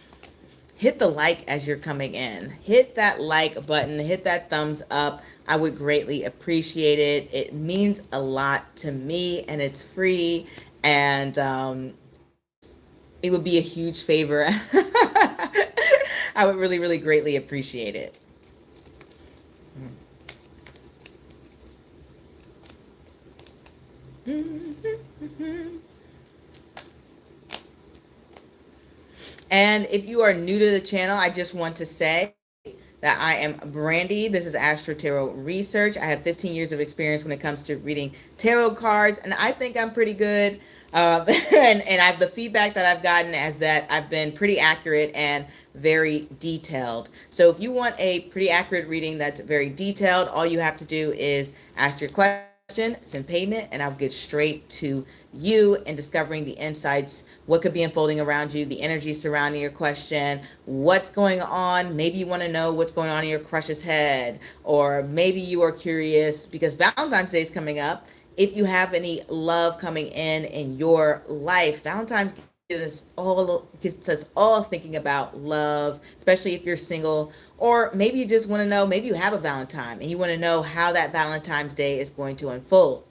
hit the like as you're coming in. Hit that like button, hit that thumbs up. I would greatly appreciate it. It means a lot to me and it's free, and it would be a huge favor. I would really, really greatly appreciate it. And if you are new to the channel, I just want to say that I am Brandi. This is AstroTarotResearch. I have 15 years of experience when it comes to reading tarot cards, and I think I'm pretty good. And the feedback that I've gotten is that I've been pretty accurate and very detailed. So if you want a pretty accurate reading that's very detailed, all you have to do is ask your question, send payment, and I'll get straight to you in discovering the insights, what could be unfolding around you, the energy surrounding your question, what's going on. Maybe you want to know what's going on in your crush's head, or maybe you are curious because Valentine's Day is coming up. If you have any love coming in your life, Valentine's gets us all thinking about love, especially if you're single, or maybe you just want to know, maybe you have a Valentine and you want to know how that Valentine's Day is going to unfold.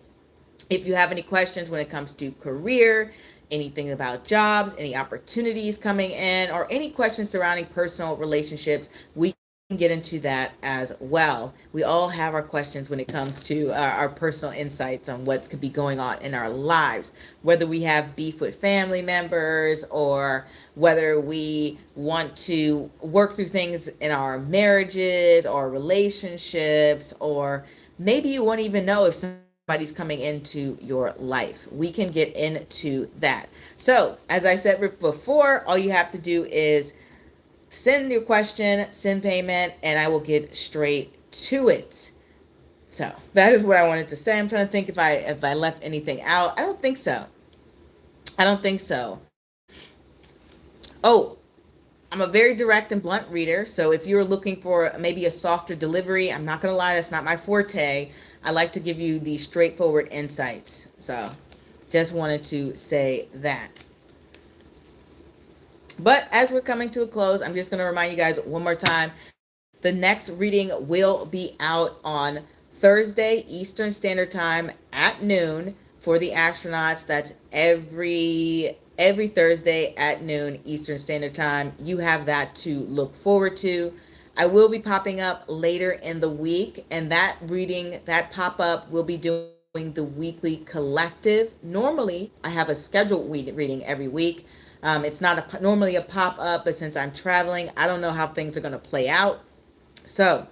If you have any questions when it comes to career, anything about jobs, any opportunities coming in, or any questions surrounding personal relationships, we can get into that as well. We all have our questions when it comes to our personal insights on what's could be going on in our lives, whether we have beef with family members or whether we want to work through things in our marriages or relationships, or maybe you won't even know if somebody's coming into your life. We can get into that. So, as I said before, all you have to do is send your question, send payment, and I will get straight to it. So that is what I wanted to say. I'm trying to think if I left anything out. I don't think so. I don't think so. Oh, I'm a very direct and blunt reader. So if you're looking for maybe a softer delivery, I'm not gonna lie, that's not my forte. I like to give you the straightforward insights. So just wanted to say that. But as we're coming to a close, I'm just going to remind you guys one more time. The next reading will be out on Thursday, Eastern Standard Time at noon for the astronauts. That's every Thursday at noon Eastern Standard Time. You have that to look forward to. I will be popping up later in the week, and that reading, that pop up, will be doing the weekly collective. Normally, I have a scheduled reading every week. It's not normally a pop up, but since I'm traveling, I don't know how things are going to play out. So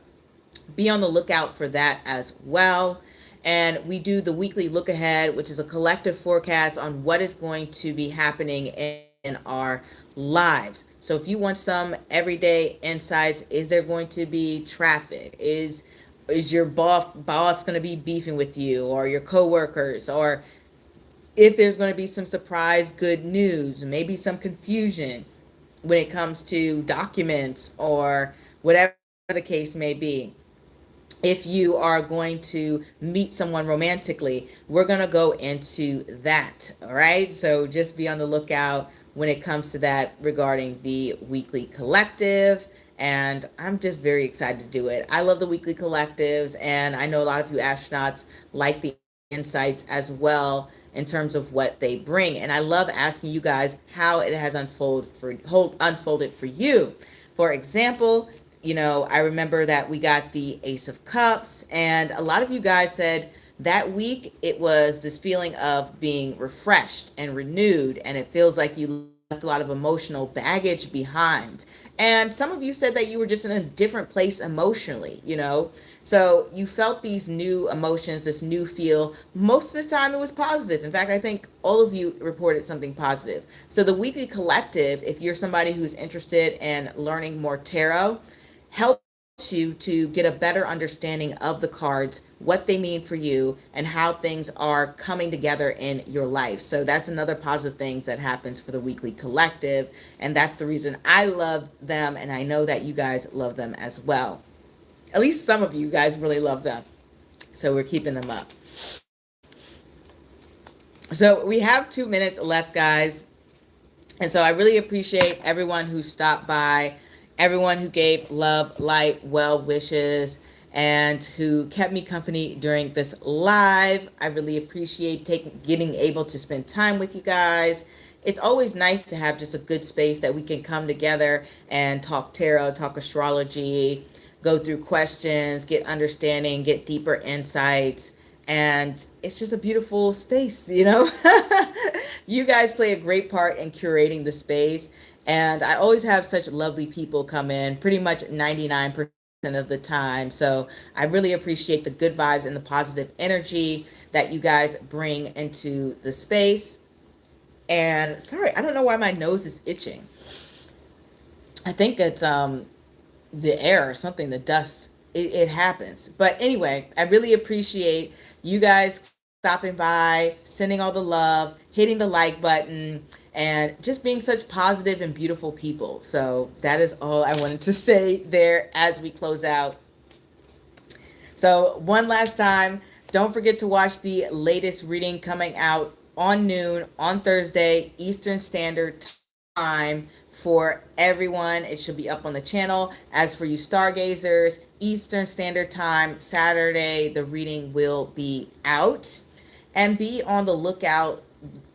be on the lookout for that as well. And we do the weekly look ahead, which is a collective forecast on what is going to be happening in our lives. So if you want some everyday insights, is there going to be traffic? Is your boss going to be beefing with you, or your coworkers, or if there's going to be some surprise good news, maybe some confusion when it comes to documents or whatever the case may be. If you are going to meet someone romantically, we're going to go into that. All right. So just be on the lookout when it comes to that regarding the weekly collective. And I'm just very excited to do it. I love the weekly collectives, and I know a lot of you astronauts like the insights as well in terms of what they bring. And I love asking you guys how it has unfolded for you. For example, I remember that we got the Ace of Cups, and a lot of you guys said that week it was this feeling of being refreshed and renewed, and it feels like you left a lot of emotional baggage behind. And some of you said that you were just in a different place emotionally. So you felt these new emotions, this new feel. Most of the time it was positive. In fact, I think all of you reported something positive. So the weekly collective, if you're somebody who's interested in learning more tarot, helps you to get a better understanding of the cards, what they mean for you, and how things are coming together in your life. So that's another positive thing that happens for the weekly collective, and that's the reason I love them, and I know that you guys love them as well. At least some of you guys really love them, so we're keeping them up. So we have 2 minutes left, guys, and so I really appreciate everyone who stopped by, everyone who gave love, light, well wishes, and who kept me company during this live. I really appreciate getting able to spend time with you guys. It's always nice to have just a good space that we can come together and talk tarot, talk astrology, go through questions, get understanding, get deeper insights. And it's just a beautiful space. You guys play a great part in curating the space. And I always have such lovely people come in, pretty much 99% of the time. So I really appreciate the good vibes and the positive energy that you guys bring into the space. And sorry, I don't know why my nose is itching. I think it's the air or something, the dust. It happens. But anyway, I really appreciate you guys stopping by, sending all the love, hitting the like button, and just being such positive and beautiful people. So that is all I wanted to say there as we close out. So one last time, don't forget to watch the latest reading coming out on noon on Thursday, Eastern Standard Time for everyone. It should be up on the channel. As for you stargazers, Eastern Standard Time, Saturday, the reading will be out. And be on the lookout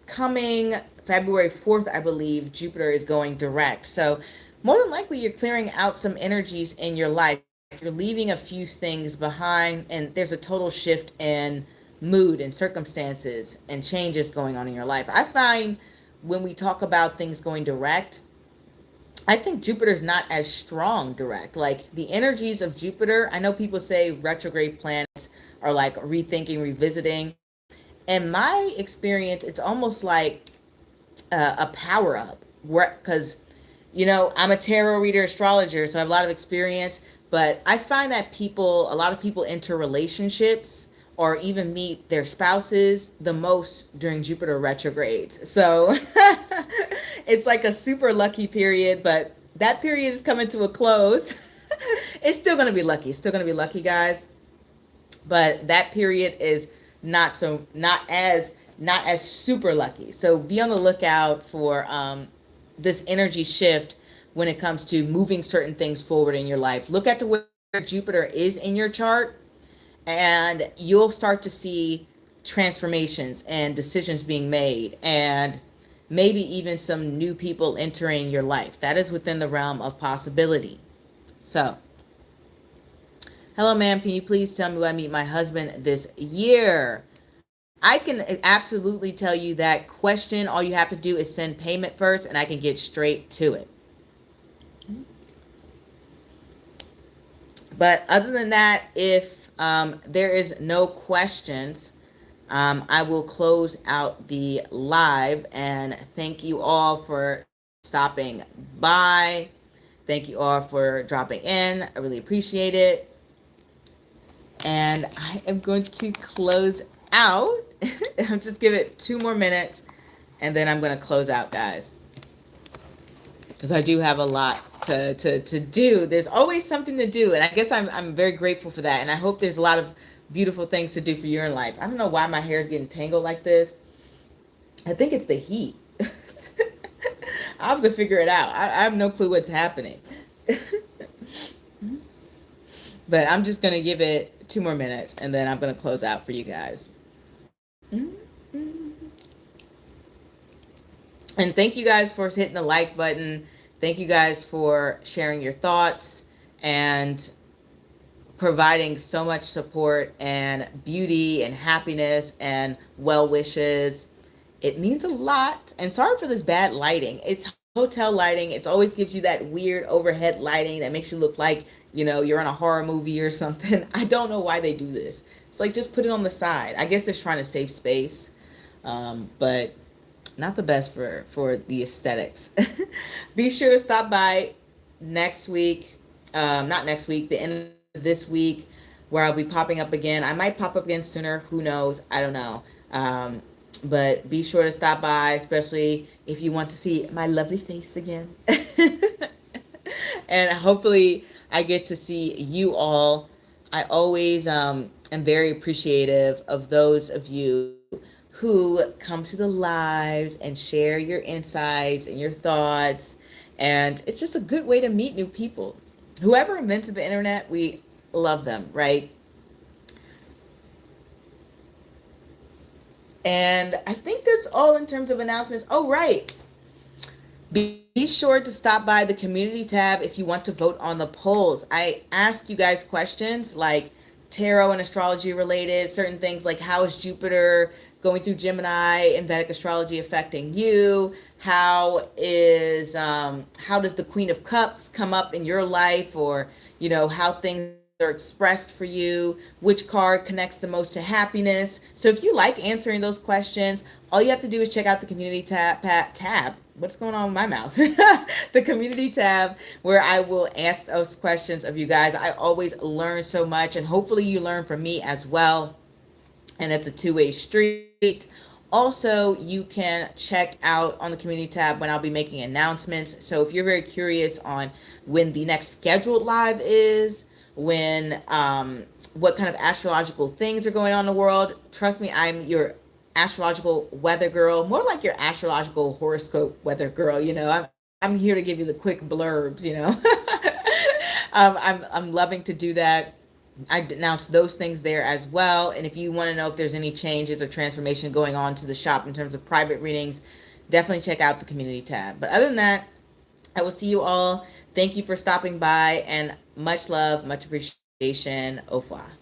coming February 4th, I believe, Jupiter is going direct. So more than likely, you're clearing out some energies in your life. You're leaving a few things behind, and there's a total shift in mood and circumstances and changes going on in your life. I find when we talk about things going direct, I think Jupiter's not as strong direct. Like the energies of Jupiter, I know people say retrograde planets are like rethinking, revisiting. In my experience, it's almost like a power up. Because, I'm a tarot reader, astrologer, so I have a lot of experience. But I find that a lot of people enter relationships or even meet their spouses the most during Jupiter retrogrades. So it's like a super lucky period, but that period is coming to a close. It's still going to be lucky. It's still going to be lucky, guys. But that period is not as super lucky. So be on the lookout for this energy shift when it comes to moving certain things forward in your life. Look at where Jupiter is in your chart, and you'll start to see transformations and decisions being made, and maybe even some new people entering your life. That is within the realm of possibility. So, hello, ma'am. Can you please tell me will I meet my husband this year? I can absolutely tell you that question. All you have to do is send payment first, and I can get straight to it. But other than that, if there is no questions, I will close out the live, and thank you all for stopping by. Thank you all for dropping in. I really appreciate it. And I am going to close out. I'll just give it 2 more minutes, and then I'm going to close out, guys. Because I do have a lot to do. There's always something to do, and I guess I'm very grateful for that. And I hope there's a lot of beautiful things to do for you in life. I don't know why my hair is getting tangled like this. I think it's the heat. I'll have to figure it out. I have no clue what's happening. But I'm just going to give it 2 more minutes, and then I'm going to close out for you guys. And thank you guys for hitting the like button. Thank you guys for sharing your thoughts and providing so much support and beauty and happiness and well wishes. It means a lot. And sorry for this bad lighting. It's hotel lighting. It always gives you that weird overhead lighting that makes you look like, you're in a horror movie or something. I don't know why they do this. It's like, just put it on the side. I guess they're trying to save space. But not the best for the aesthetics. Be sure to stop by next week. Not next week, the end of this week, where I'll be popping up again. I might pop up again sooner. Who knows? I don't know. But be sure to stop by, especially if you want to see my lovely face again. And hopefully I get to see you all. I always am very appreciative of those of you who come to the lives and share your insights and your thoughts. And it's just a good way to meet new people. Whoever invented the internet, we love them, right? And I think that's all in terms of announcements. Oh, right. Be sure to stop by the community tab if you want to vote on the polls. I asked you guys questions like tarot and astrology related, certain things like how is Jupiter going through Gemini and Vedic astrology affecting you? How does the Queen of Cups come up in your life, or how things are expressed for you? Which card connects the most to happiness? So if you like answering those questions, all you have to do is check out the community tab. What's going on with my mouth? The community tab, where I will ask those questions of you guys. I always learn so much, and hopefully you learn from me as well. And it's a two-way street. Also, you can check out on the community tab when I'll be making announcements. So if you're very curious on when the next scheduled live is, when what kind of astrological things are going on in the world, trust me, I'm your astrological weather girl, more like your astrological horoscope weather girl. I'm here to give you the quick blurbs. I'm loving to do that. I announced those things there as well. And if you want to know if there's any changes or transformation going on to the shop in terms of private readings, definitely check out the community tab. But other than that, I will see you all. Thank you for stopping by, and much love, much appreciation. Au revoir.